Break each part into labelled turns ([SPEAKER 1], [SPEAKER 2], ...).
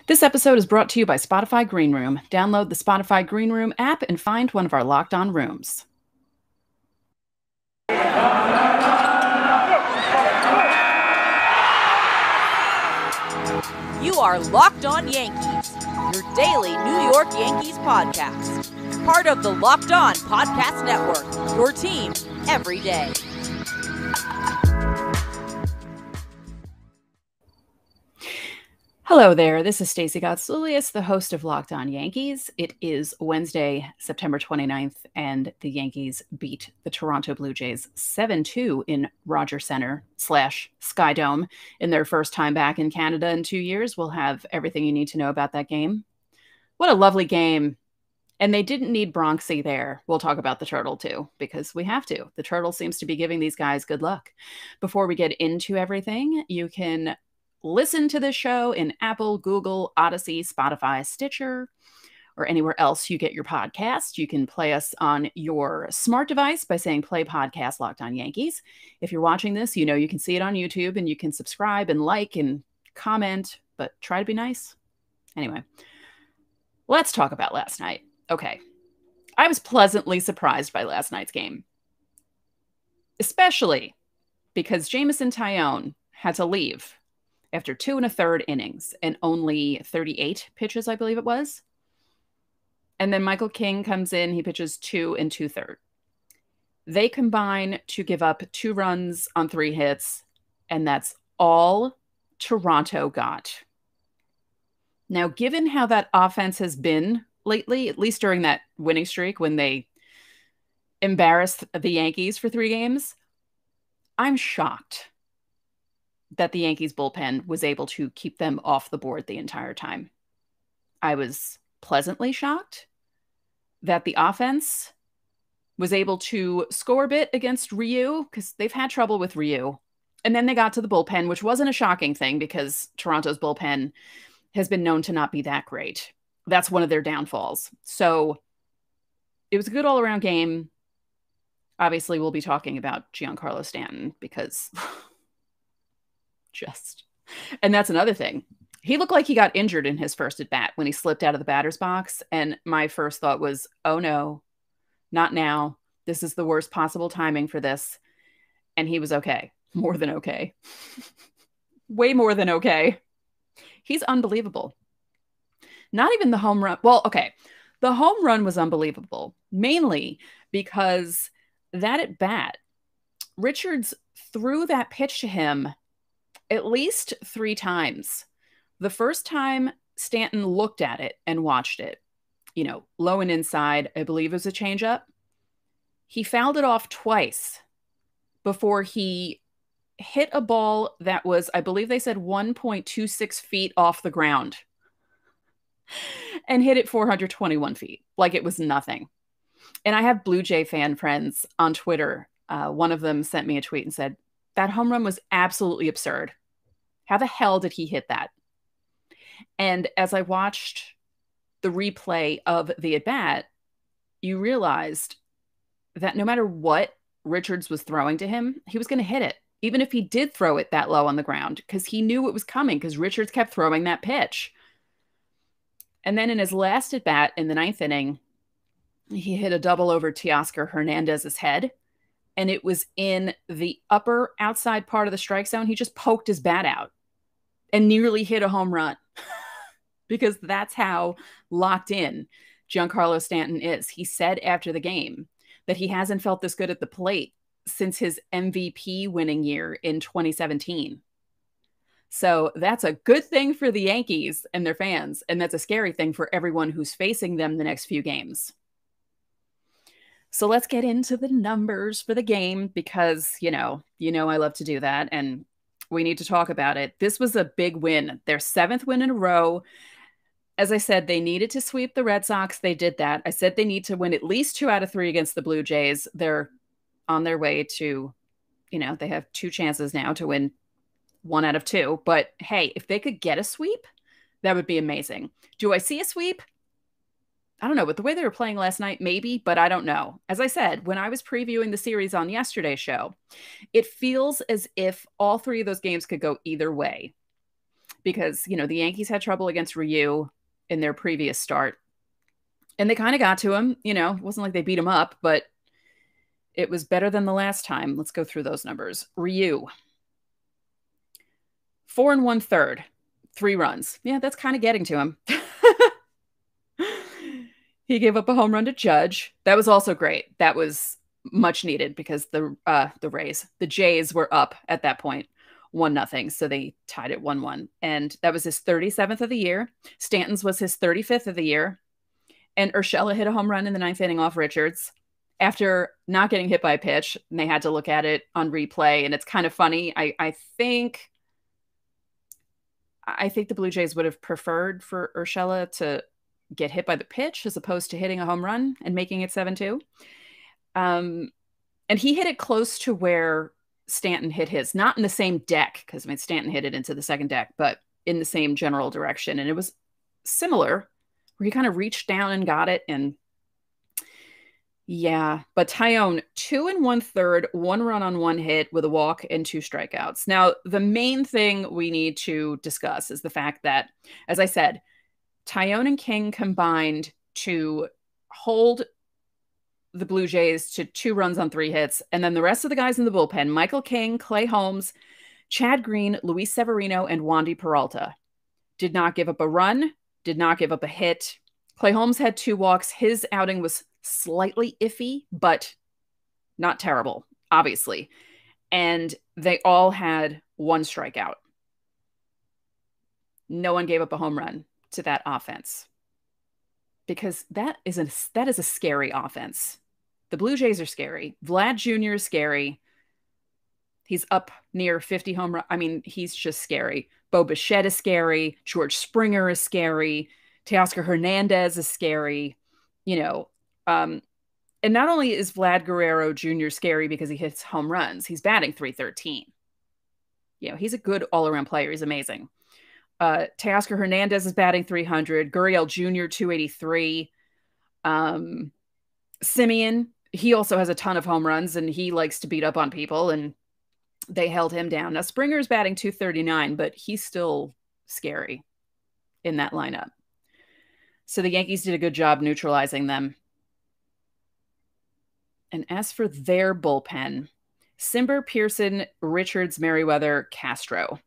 [SPEAKER 1] This episode is brought to you by Spotify Green Room. Download the Spotify Green Room app and find one of our Locked On rooms.
[SPEAKER 2] You are Locked On Yankees, your daily New York Yankees podcast. Part of the Locked On Podcast Network, your team every day.
[SPEAKER 1] Hello there, this is Stacey Gotsulias, the host of Locked On Yankees. It is Wednesday, September 29th, and the Yankees beat the Toronto Blue Jays 7-2 in Rogers Center / Sky Dome in their first time back in Canada in 2 years. We'll have everything you need to know about that game. What a lovely game. And they didn't need Bronxy there. We'll talk about the Turtle too, because we have to. The Turtle seems to be giving these guys good luck. Before we get into everything, you can listen to this show in Apple, Google, Odyssey, Spotify, Stitcher, or anywhere else you get your podcast. You can play us on your smart device by saying play podcast Locked On Yankees. If you're watching this, you know you can see it on YouTube and you can subscribe and like and comment, but try to be nice. Anyway, let's talk about last night. Okay, I was pleasantly surprised by last night's game, especially because Jameson Taillon had to leave after 2 1/3 innings and only 38 pitches, I believe it was. And then Michael King comes in, he pitches 2 2/3. They combine to give up 2 runs on 3 hits, and that's all Toronto got. Now, given how that offense has been lately, at least during that winning streak when they embarrassed the Yankees for 3 games, I'm shocked that the Yankees bullpen was able to keep them off the board the entire time. I was pleasantly shocked that the offense was able to score a bit against Ryu, because they've had trouble with Ryu. And then they got to the bullpen, which wasn't a shocking thing because Toronto's bullpen has been known to not be that great. That's one of their downfalls. So it was a good all-around game. Obviously, we'll be talking about Giancarlo Stanton because and that's another thing. He looked like he got injured in his first at bat when he slipped out of the batter's box. And my first thought was, oh no, not now. This is the worst possible timing for this. And he was okay. More than okay. Way more than okay. He's unbelievable. Not even the home run. Well, okay. The home run was unbelievable, mainly because that at bat, Richards threw that pitch to him at least 3 times. The first time Stanton looked at it and watched it, low and inside, I believe it was a changeup. He fouled it off twice before he hit a ball that was, I believe they said 1.26 feet off the ground and hit it 421 feet like it was nothing. And I have Blue Jay fan friends on Twitter. One of them sent me a tweet and said, that home run was absolutely absurd. How the hell did he hit that? And as I watched the replay of the at-bat, you realized that no matter what Richards was throwing to him, he was going to hit it, even if he did throw it that low on the ground, because he knew it was coming because Richards kept throwing that pitch. And then in his last at-bat in the 9th inning, he hit a double over Teoscar Hernandez's head. And it was in the upper outside part of the strike zone. He just poked his bat out and nearly hit a home run because that's how locked in Giancarlo Stanton is. He said after the game that he hasn't felt this good at the plate since his MVP winning year in 2017. So that's a good thing for the Yankees and their fans. And that's a scary thing for everyone who's facing them the next few games. So let's get into the numbers for the game because, I love to do that and we need to talk about it. This was a big win. Their 7th win in a row. As I said, they needed to sweep the Red Sox. They did that. I said they need to win at least 2 out of 3 against the Blue Jays. They're on their way to, they have 2 chances now to win 1 out of 2. But hey, if they could get a sweep, that would be amazing. Do I see a sweep? I don't know, but the way they were playing last night, maybe, but I don't know. As I said, when I was previewing the series on yesterday's show, it feels as if all 3 of those games could go either way. because, the Yankees had trouble against Ryu in their previous start. And they kind of got to him. It wasn't like they beat him up, but it was better than the last time. Let's go through those numbers. Ryu, 4 1/3, 3 runs. Yeah, that's kind of getting to him. He gave up a home run to Judge. That was also great. That was much needed because the Jays were up at that point, 1-0. So they tied it 1-1. And that was his 37th of the year. Stanton's was his 35th of the year. And Urshela hit a home run in the 9th inning off Richards after not getting hit by a pitch. And they had to look at it on replay. And it's kind of funny. I think the Blue Jays would have preferred for Urshela to get hit by the pitch as opposed to hitting a home run and making it 7-2. And he hit it close to where Stanton hit his, not in the same deck, because Stanton hit it into the second deck, but in the same general direction. And it was similar, where he kind of reached down and got it. And yeah, but Taillon, 2 1/3, 1 run on 1 hit with a walk and 2 strikeouts. Now, the main thing we need to discuss is the fact that, as I said, Taillon and King combined to hold the Blue Jays to 2 runs on 3 hits. And then the rest of the guys in the bullpen, Michael King, Clay Holmes, Chad Green, Luis Severino, and Wandy Peralta, did not give up a run, did not give up a hit. Clay Holmes had 2 walks. His outing was slightly iffy, but not terrible, obviously. And they all had 1 strikeout. No one gave up a home run to that offense, because that is a scary offense. The Blue Jays are scary. Vlad Jr. is scary. He's up near 50 home runs. He's just scary. Bo Bichette is scary. George Springer is scary. Teoscar Hernandez is scary. And not only is Vlad Guerrero Jr. scary because he hits home runs, he's batting .313. He's a good all-around player. He's amazing. Teoscar Hernandez is batting .300. Gurriel Jr. .283. Simeon, he also has a ton of home runs, and he likes to beat up on people, and they held him down. Now, Springer's batting .239, but he's still scary in that lineup. So the Yankees did a good job neutralizing them. And as for their bullpen, Simber, Pearson, Richards, Merriweather, Castro.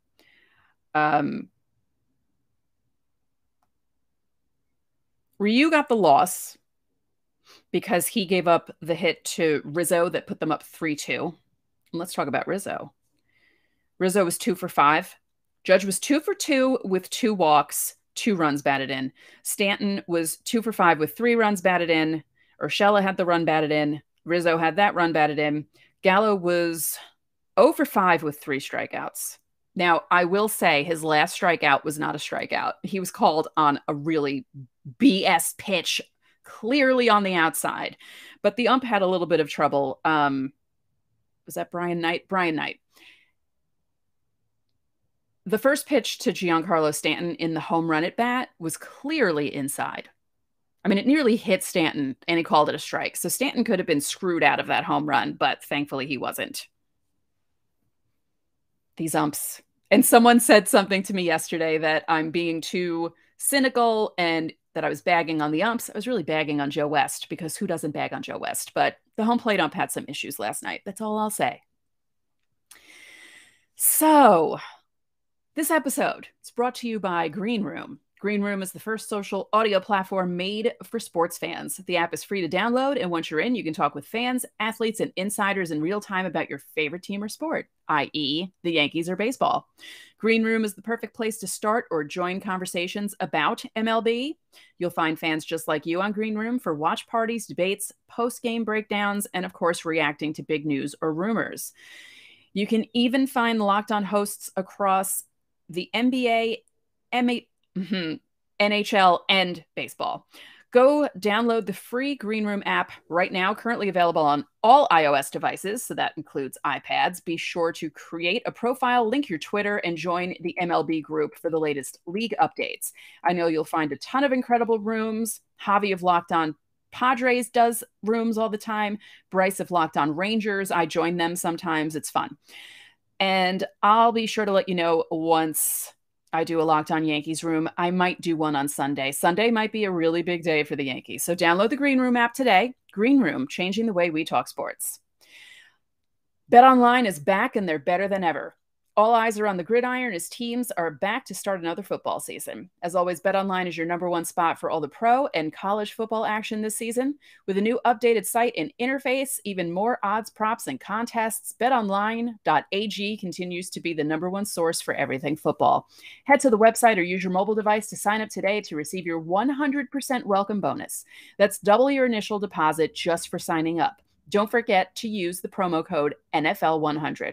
[SPEAKER 1] Ryu got the loss because he gave up the hit to Rizzo that put them up 3-2. And let's talk about Rizzo. Rizzo was 2 for 5. Judge was 2 for 2 with 2 walks, 2 runs batted in. Stanton was 2 for 5 with 3 runs batted in. Urshela had the run batted in. Rizzo had that run batted in. Gallo was 0 for 5 with 3 strikeouts. Now, I will say his last strikeout was not a strikeout. He was called on a really BS pitch, clearly on the outside. But the ump had a little bit of trouble. Was that Brian Knight? Brian Knight. The first pitch to Giancarlo Stanton in the home run at bat was clearly inside. It nearly hit Stanton, and he called it a strike. So Stanton could have been screwed out of that home run, but thankfully he wasn't. These umps. And someone said something to me yesterday that I'm being too cynical and that I was bagging on the umps. I was really bagging on Joe West, because who doesn't bag on Joe West? But the home plate ump had some issues last night. That's all I'll say. So this episode is brought to you by Green Room. Green Room is the first social audio platform made for sports fans. The app is free to download, and once you're in, you can talk with fans, athletes, and insiders in real time about your favorite team or sport, i.e. the Yankees or baseball. Green Room is the perfect place to start or join conversations about MLB. You'll find fans just like you on Green Room for watch parties, debates, post-game breakdowns, and of course, reacting to big news or rumors. You can even find Locked On hosts across the NBA, NHL, and baseball. Go download the free Green Room app right now, currently available on all iOS devices, so that includes iPads. Be sure to create a profile, link your Twitter, and join the MLB group for the latest league updates. I know you'll find a ton of incredible rooms. Javi of Locked On Padres does rooms all the time. Bryce of Locked On Rangers, I join them sometimes. It's fun. And I'll be sure to let you know once I do a Locked On Yankees room. I might do one on Sunday. Sunday might be a really big day for the Yankees. So download the Green Room app today. Green Room, changing the way we talk sports. BetOnline is back and they're better than ever. All eyes are on the gridiron as teams are back to start another football season. As always, BetOnline is your number one spot for all the pro and college football action this season. With a new updated site and interface, even more odds, props, and contests, betonline.ag continues to be the number one source for everything football. Head to the website or use your mobile device to sign up today to receive your 100% welcome bonus. That's double your initial deposit just for signing up. Don't forget to use the promo code NFL100.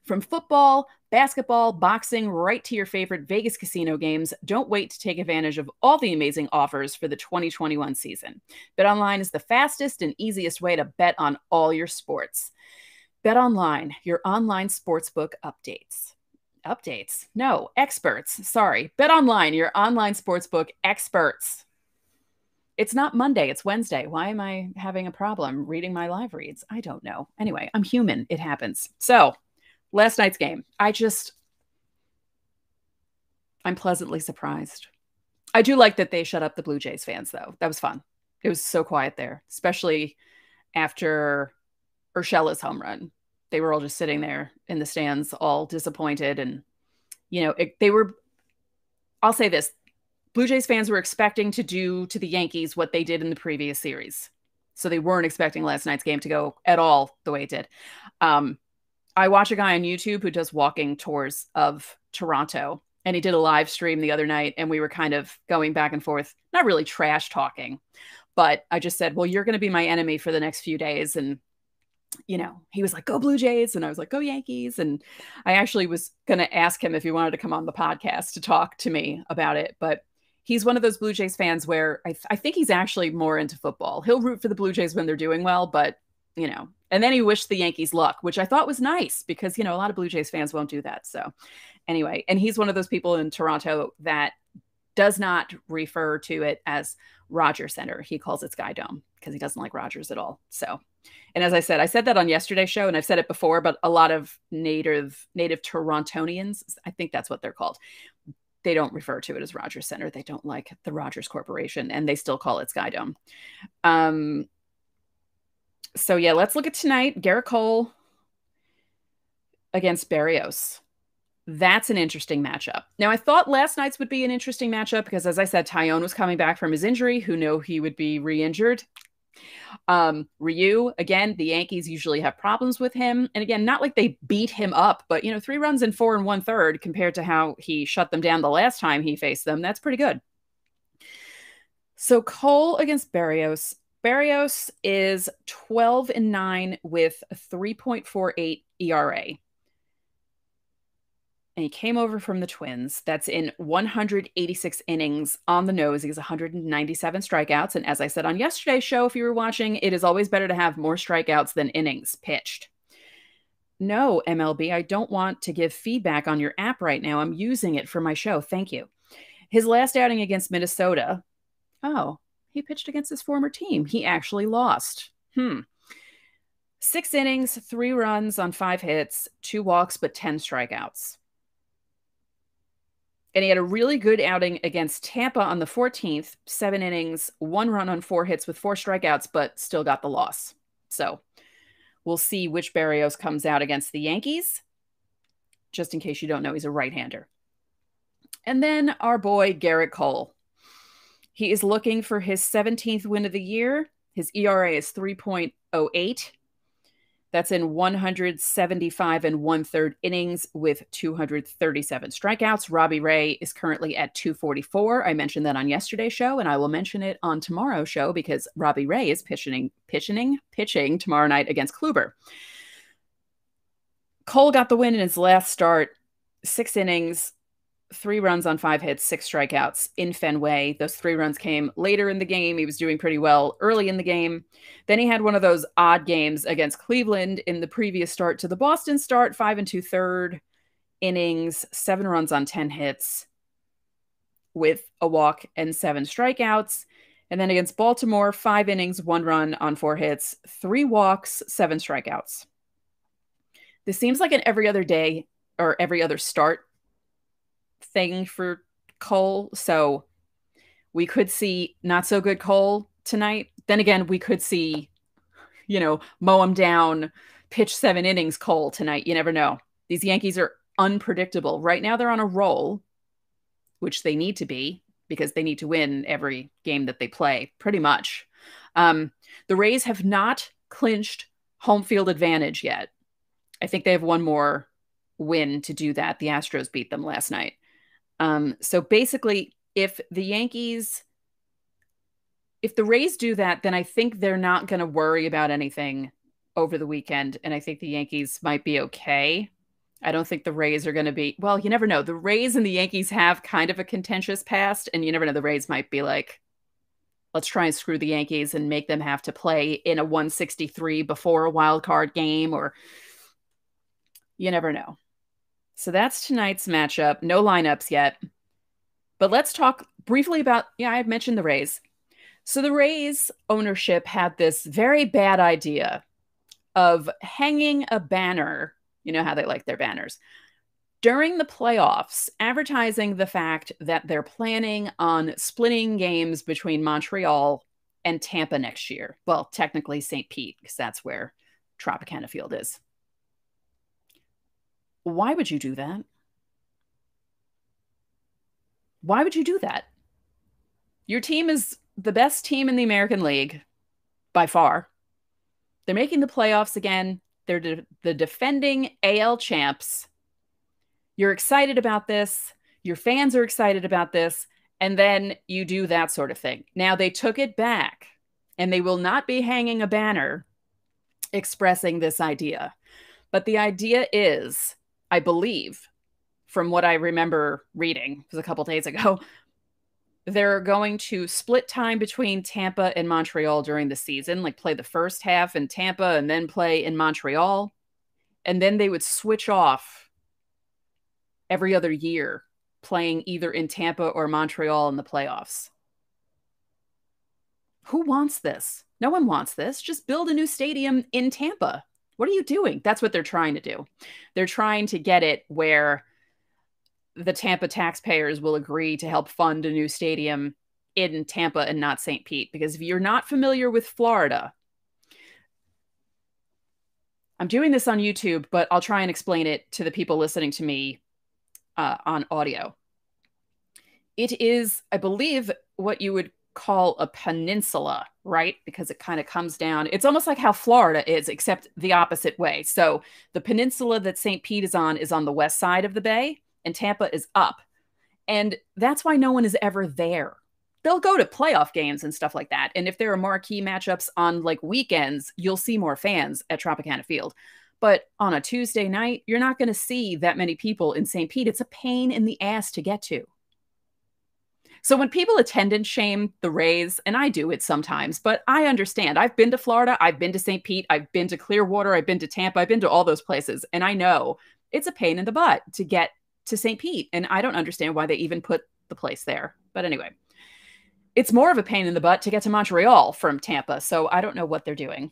[SPEAKER 1] From football, basketball, boxing, right to your favorite Vegas casino games, don't wait to take advantage of all the amazing offers for the 2021 season. BetOnline is the fastest and easiest way to bet on all your sports. BetOnline, your online sportsbook updates. Updates? No, experts. Sorry. BetOnline, your online sportsbook experts. It's not Monday, it's Wednesday. Why am I having a problem reading my live reads? I don't know. Anyway, I'm human. It happens. So, last night's game, I'm pleasantly surprised. I do like that they shut up the Blue Jays fans, though. That was fun. It was so quiet there, especially after Urshela's home run. They were all just sitting there in the stands, all disappointed. And, I'll say this, Blue Jays fans were expecting to do to the Yankees what they did in the previous series. So they weren't expecting last night's game to go at all the way it did. I watch a guy on YouTube who does walking tours of Toronto, and he did a live stream the other night, and we were kind of going back and forth, not really trash talking, but I just said, well, you're going to be my enemy for the next few days. And, he was like, go Blue Jays. And I was like, go Yankees. And I actually was going to ask him if he wanted to come on the podcast to talk to me about it. But he's one of those Blue Jays fans where I think he's actually more into football. He'll root for the Blue Jays when they're doing well, but, and then he wished the Yankees luck, which I thought was nice because, a lot of Blue Jays fans won't do that. So anyway, and he's one of those people in Toronto that does not refer to it as Rogers Center. He calls it Sky Dome because he doesn't like Rogers at all. So, and as I said that on yesterday's show, and I've said it before, but a lot of native Torontonians, I think that's what they're called, they don't refer to it as Rogers Center. They don't like the Rogers Corporation, and they still call it Sky Dome. So yeah, let's look at tonight. Gerrit Cole against Barrios. That's an interesting matchup. Now, I thought last night's would be an interesting matchup because, as I said, Taillon was coming back from his injury. Who knew he would be re-injured? Ryu, again, the Yankees usually have problems with him. And again, not like they beat him up, but, 3 runs in 4 1/3 compared to how he shut them down the last time he faced them. That's pretty good. So Cole against Barrios. Barrios is 12-9 with a 3.48 ERA. And he came over from the Twins. That's in 186 innings on the nose. He has 197 strikeouts. And as I said on yesterday's show, if you were watching, it is always better to have more strikeouts than innings pitched. No, MLB, I don't want to give feedback on your app right now. I'm using it for my show. Thank you. His last outing against Minnesota. Oh, he pitched against his former team. He actually lost. 6 innings, 3 runs on 5 hits, 2 walks, but 10 strikeouts. And he had a really good outing against Tampa on the 14th, 7 innings, 1 run on 4 hits with 4 strikeouts, but still got the loss. So we'll see which Barrios comes out against the Yankees. Just in case you don't know, he's a right-hander. And then our boy, Gerrit Cole. He is looking for his 17th win of the year. His ERA is 3.08. That's in 175 1/3 innings with 237 strikeouts. Robbie Ray is currently at 244. I mentioned that on yesterday's show, and I will mention it on tomorrow's show because Robbie Ray is pitching tomorrow night against Kluber. Cole got the win in his last start, 6 innings, 3 runs on 5 hits, 6 strikeouts in Fenway. Those 3 runs came later in the game. He was doing pretty well early in the game. Then he had one of those odd games against Cleveland in the previous start to the Boston start, 5 2/3 innings, 7 runs on 10 hits with a walk and 7 strikeouts. And then against Baltimore, 5 innings, 1 run on 4 hits, 3 walks, 7 strikeouts. This seems like an every other day or every other start thing for Cole. So we could see not so good Cole tonight. Then again, we could see, mow him down, pitch 7 innings Cole tonight. You never know. These Yankees are unpredictable. Right now they're on a roll, which they need to be because they need to win every game that they play, pretty much. The Rays have not clinched home field advantage yet. I think they have one more win to do that. The Astros beat them last night. So basically, if the Rays do that, then I think they're not going to worry about anything over the weekend. And I think the Yankees might be okay. I don't think the Rays are going to be, well, you never know. The Rays and the Yankees have kind of a contentious past, and you never know. The Rays might be like, let's try and screw the Yankees and make them have to play in a 163 before a wild card game, or you never know. So that's tonight's matchup. No lineups yet. But let's talk briefly about, I had mentioned the Rays. So the Rays ownership had this very bad idea of hanging a banner, you know how they like their banners, during the playoffs, advertising the fact that they're planning on splitting games between Montreal and Tampa next year. Well, technically St. Pete, because that's where Tropicana Field is. Why would you do that? Why would you do that? Your team is the best team in the American League by far. They're making the playoffs again. They're the defending AL champs. You're excited about this. Your fans are excited about this. And then you do that sort of thing. Now they took it back, and they will not be hanging a banner expressing this idea. But the idea is, I believe, from what I remember reading, it was a couple days ago, they're going to split time between Tampa and Montreal during the season, like play the first half in Tampa and then play in Montreal. And then they would switch off every other year, playing either in Tampa or Montreal in the playoffs. Who wants this? No one wants this. Just build a new stadium in Tampa. What are you doing? That's what they're trying to do. They're trying to get it where the Tampa taxpayers will agree to help fund a new stadium in Tampa and not St. Pete. Because if you're not familiar with Florida, I'm doing this on YouTube, but I'll try and explain it to the people listening to me on audio. It is, I believe, what you would call a peninsula, right? Because it kind of comes down. It's almost like how Florida is, except the opposite way. So the peninsula that St. Pete is on the west side of the bay, and Tampa is up. And that's why no one is ever there. They'll go to playoff games and stuff like that. And if there are marquee matchups on like weekends, you'll see more fans at Tropicana Field. But on a Tuesday night, you're not going to see that many people in St. Pete. It's a pain in the ass to get to. So when people attendance shame the Rays, and I do it sometimes, but I understand. I've been to Florida. I've been to St. Pete. I've been to Clearwater. I've been to Tampa. I've been to all those places. And I know it's a pain in the butt to get to St. Pete. And I don't understand why they even put the place there. But anyway, it's more of a pain in the butt to get to Montreal from Tampa. So I don't know what they're doing.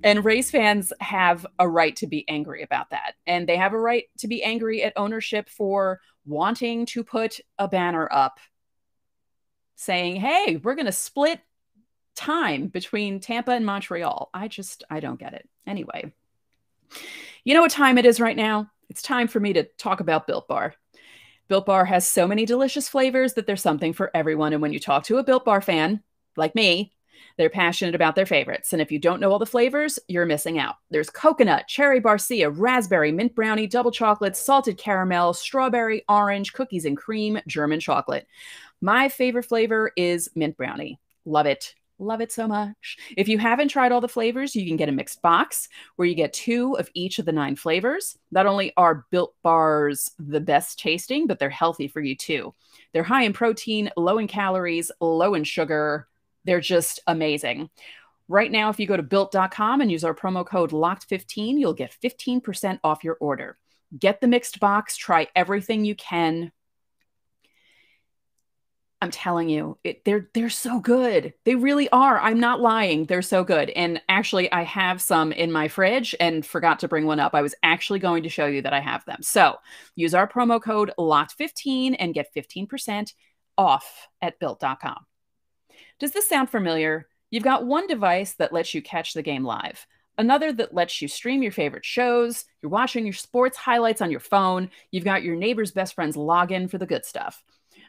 [SPEAKER 1] And Rays fans have a right to be angry about that. And they have a right to be angry at ownership for wanting to put a banner up saying, hey, we're going to split time between Tampa and Montreal. I don't get it. Anyway, you know what time it is right now? It's time for me to talk about Built Bar. Built Bar has so many delicious flavors that there's something for everyone. And when you talk to a Built Bar fan, like me, they're passionate about their favorites. And if you don't know all the flavors, you're missing out. There's coconut, cherry barcia, raspberry, mint brownie, double chocolate, salted caramel, strawberry, orange, cookies and cream, German chocolate. My favorite flavor is mint brownie. Love it. Love it so much. If you haven't tried all the flavors, you can get a mixed box where you get 2 of each of the 9 flavors. Not only are Built Bars the best tasting, but they're healthy for you too. They're high in protein, low in calories, low in sugar. They're just amazing. Right now, if you go to built.com and use our promo code LOCKED15, you'll get 15% off your order. Get the mixed box. Try everything you can. I'm telling you, they're so good. They really are. I'm not lying. They're so good. And actually, I have some in my fridge and forgot to bring one up. I was actually going to show you that I have them. So use our promo code LOCKED15 and get 15% off at built.com. Does this sound familiar? You've got one device that lets you catch the game live, another that lets you stream your favorite shows. You're watching your sports highlights on your phone. You've got your neighbor's best friend's login for the good stuff.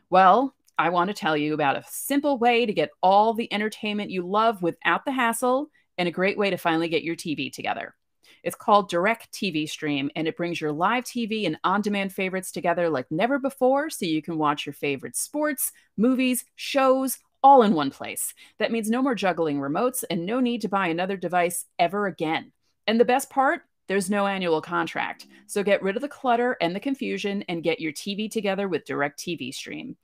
[SPEAKER 1] Well, I want to tell you about a simple way to get all the entertainment you love without the hassle and a great way to finally get your TV together. It's called Direct TV Stream, and it brings your live TV and on-demand favorites together like never before so you can watch your favorite sports, movies, shows, all in one place. That means no more juggling remotes and no need to buy another device ever again. And the best part? There's no annual contract. So get rid of the clutter and the confusion and get your TV together with Direct TV Stream.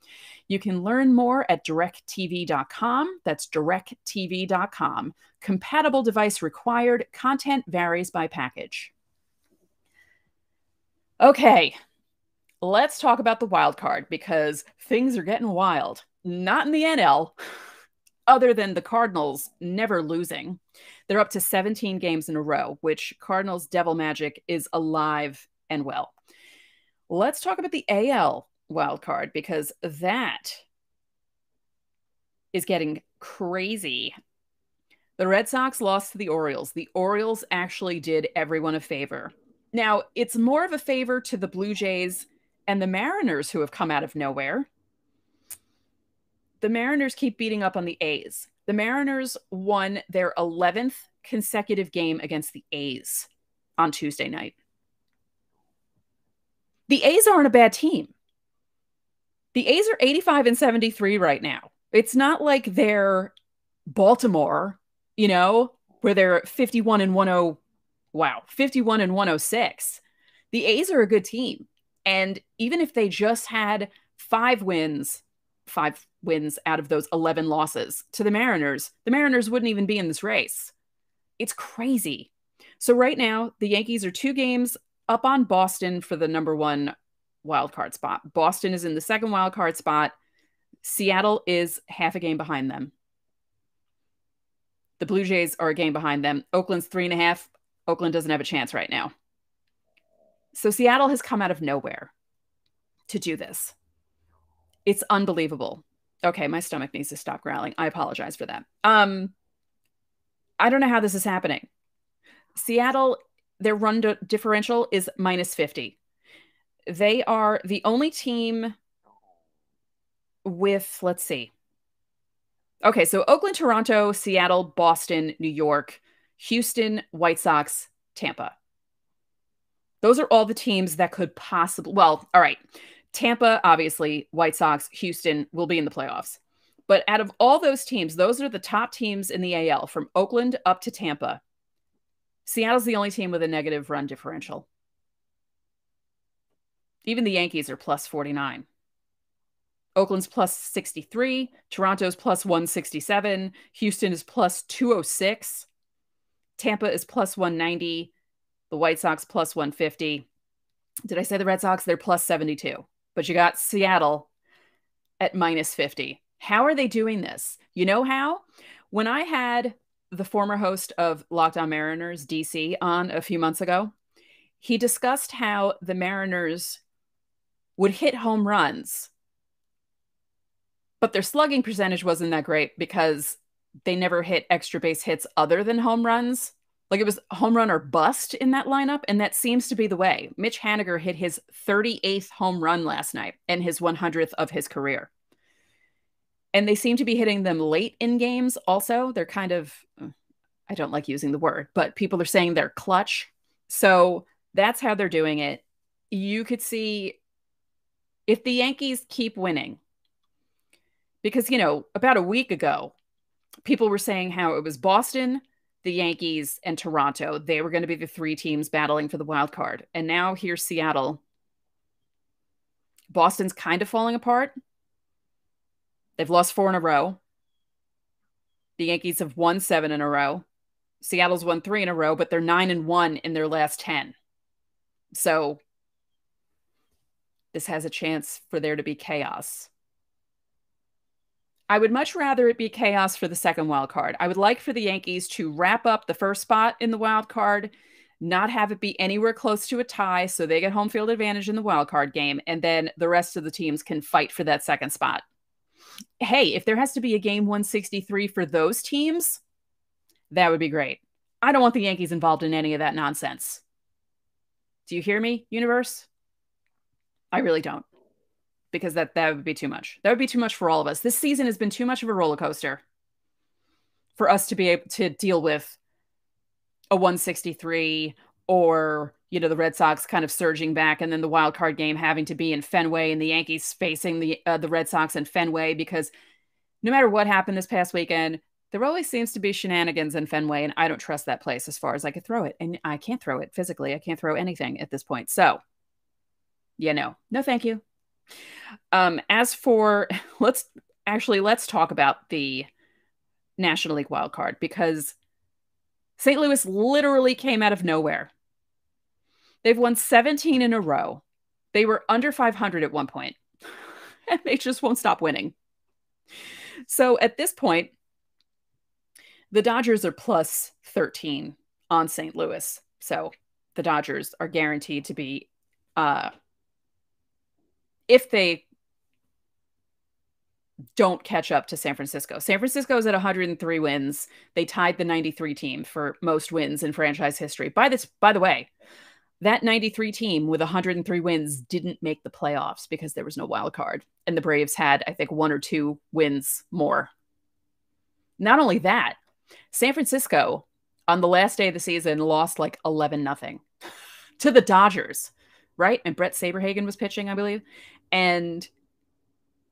[SPEAKER 1] You can learn more at directtv.com. That's directtv.com. Compatible device required. Content varies by package. Okay, let's talk about the wild card because things are getting wild. Not in the NL, other than the Cardinals never losing. They're up to 17 games in a row, which Cardinals Devil Magic is alive and well. Let's talk about the AL wild card because that is getting crazy. The Red Sox lost to the Orioles. The Orioles actually did everyone a favor. Now, it's more of a favor to the Blue Jays and the Mariners who have come out of nowhere. The Mariners keep beating up on the A's. The Mariners won their 11th consecutive game against the A's on Tuesday night. The A's aren't a bad team. The A's are 85-73 right now. It's not like they're Baltimore, where they're 51-10. Wow, 51-106. The A's are a good team. And even if they just had 5 wins out of those 11 losses to the Mariners wouldn't even be in this race. It's crazy. So right now, the Yankees are 2 games up on Boston for the number 1 wild card spot. Boston is in the 2nd wild card spot. Seattle is half a game behind them. The Blue Jays are a game behind them. Oakland's 3.5. Oakland doesn't have a chance right now. So Seattle has come out of nowhere to do this. It's unbelievable. Okay, my stomach needs to stop growling. I apologize for that. I don't know how this is happening. Seattle, their run differential is -50. They are the only team with, let's see. Okay, so Oakland, Toronto, Seattle, Boston, New York, Houston, White Sox, Tampa. Those are all the teams that could possibly, well, all right. Tampa, obviously, White Sox, Houston will be in the playoffs. But out of all those teams, those are the top teams in the AL from Oakland up to Tampa. Seattle's the only team with a negative run differential. Even the Yankees are +49. Oakland's +63. Toronto's +167. Houston is +206. Tampa is +190. The White Sox +150. Did I say the Red Sox? They're +72. But you got Seattle at -50. How are they doing this? You know how? When I had the former host of Locked On Mariners, DC, on a few months ago, he discussed how the Mariners would hit home runs, but their slugging percentage wasn't that great because they never hit extra base hits other than home runs. Like it was home run or bust in that lineup, and that seems to be the way. Mitch Haniger hit his 38th home run last night and his 100th of his career. And they seem to be hitting them late in games also. They're kind of, I don't like using the word, but people are saying they're clutch. So that's how they're doing it. You could see if the Yankees keep winning, because, about a week ago, people were saying how it was Boston, the Yankees, and Toronto. They were going to be the 3 teams battling for the wild card. And now here's Seattle. Boston's kind of falling apart. They've lost 4 in a row. The Yankees have won 7 in a row. Seattle's won 3 in a row, but they're 9-1 in their last 10. So this has a chance for there to be chaos. I would much rather it be chaos for the second wild card. I would like for the Yankees to wrap up the first spot in the wild card, not have it be anywhere close to a tie, so they get home field advantage in the wild card game, and then the rest of the teams can fight for that second spot. Hey, if there has to be a game 163 for those teams, that would be great. I don't want the Yankees involved in any of that nonsense. Do you hear me, universe? I really don't. Because that would be too much. That would be too much for all of us. This season has been too much of a roller coaster for us to be able to deal with a 163 or, the Red Sox kind of surging back and then the wild card game having to be in Fenway and the Yankees facing the Red Sox in Fenway, because no matter what happened this past weekend, there always seems to be shenanigans in Fenway, and I don't trust that place as far as I could throw it. And I can't throw it physically. I can't throw anything at this point. So, no, thank you. As for, let's talk about the National League wild card, because St. Louis literally came out of nowhere. They've won 17 in a row. They were under 500 at one point, and they just won't stop winning. So at this point, the Dodgers are plus 13 on St. Louis. So the Dodgers are guaranteed to be, if they don't catch up to San Francisco. San Francisco is at 103 wins. They tied the 93 team for most wins in franchise history. By the way, that 93 team with 103 wins didn't make the playoffs because there was no wild card. And the Braves had, I think, 1 or 2 wins more. Not only that, San Francisco on the last day of the season lost like 11-0 to the Dodgers, right? And Brett Saberhagen was pitching, I believe. And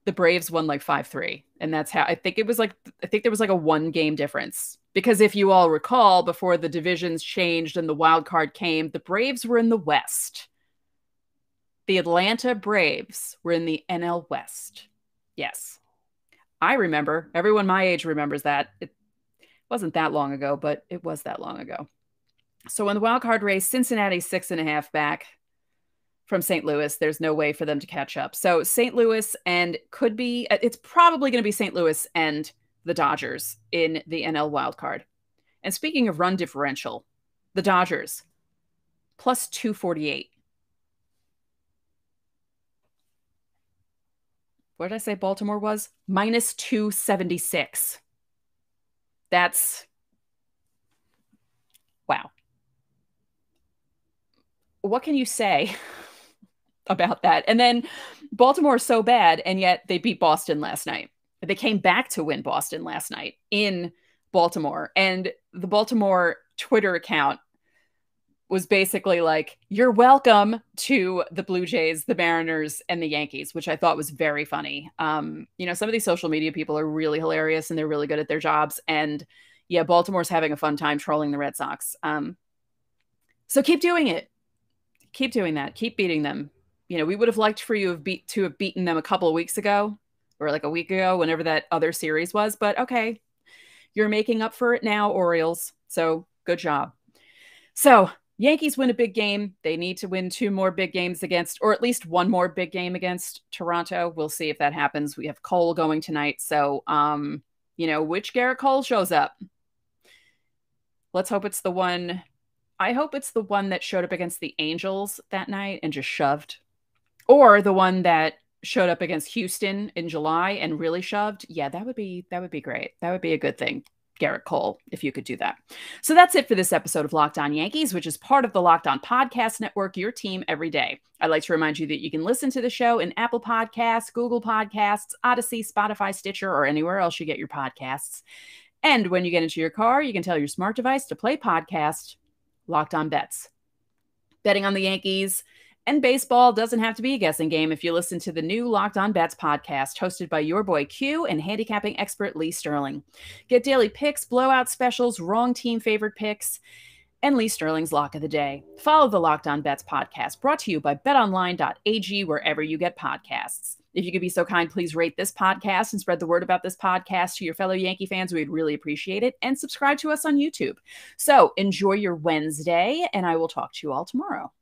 [SPEAKER 1] the Braves won like 5-3. And that's how I think there was like a 1-game difference. Because if you all recall, before the divisions changed and the wild card came, the Braves were in the West. The Atlanta Braves were in the NL West. Yes. I remember. Everyone my age remembers that. It wasn't that long ago, but it was that long ago. So in the wild card race, Cincinnati's 6.5 back from St. Louis. There's no way for them to catch up. So St. Louis it's probably going to be St. Louis and the Dodgers in the NL wildcard. And speaking of run differential, the Dodgers plus 248. What did I say Baltimore was? Minus 276. That's wow. What can you say about that? And then Baltimore is so bad, and yet they beat Boston last night. They came back to win Boston last night in Baltimore. And the Baltimore Twitter account was basically like, you're welcome to the Blue Jays, the Mariners, and the Yankees, which I thought was very funny. Some of these social media people are really hilarious and they're really good at their jobs. And yeah, Baltimore's having a fun time trolling the Red Sox. So keep doing it. Keep doing that. Keep beating them. We would have liked for you to have beaten them a couple of weeks ago, or like a week ago, whenever that other series was. But okay, you're making up for it now, Orioles. So good job. So Yankees win a big game. They need to win 2 more big games against, or at least 1 more big game against Toronto. We'll see if that happens. We have Cole going tonight. So, which Garrett Cole shows up? Let's hope it's the one. I hope it's the one that showed up against the Angels that night and just shoved. Or the one that showed up against Houston in July and really shoved. Yeah, that would be great. That would be a good thing, Garrett Cole, if you could do that. So that's it for this episode of Locked On Yankees, which is part of the Locked On Podcast Network, your team every day. I'd like to remind you that you can listen to the show in Apple Podcasts, Google Podcasts, Odyssey, Spotify, Stitcher, or anywhere else you get your podcasts. And when you get into your car, you can tell your smart device to play podcast Locked On Bets. Betting on the Yankees and baseball doesn't have to be a guessing game if you listen to the new Locked On Bets podcast, hosted by your boy Q and handicapping expert Lee Sterling. Get daily picks, blowout specials, wrong team favorite picks, and Lee Sterling's Lock of the Day. Follow the Locked On Bets podcast, brought to you by betonline.ag, wherever you get podcasts. If you could be so kind, please rate this podcast and spread the word about this podcast to your fellow Yankee fans. We'd really appreciate it. And subscribe to us on YouTube. So enjoy your Wednesday, and I will talk to you all tomorrow.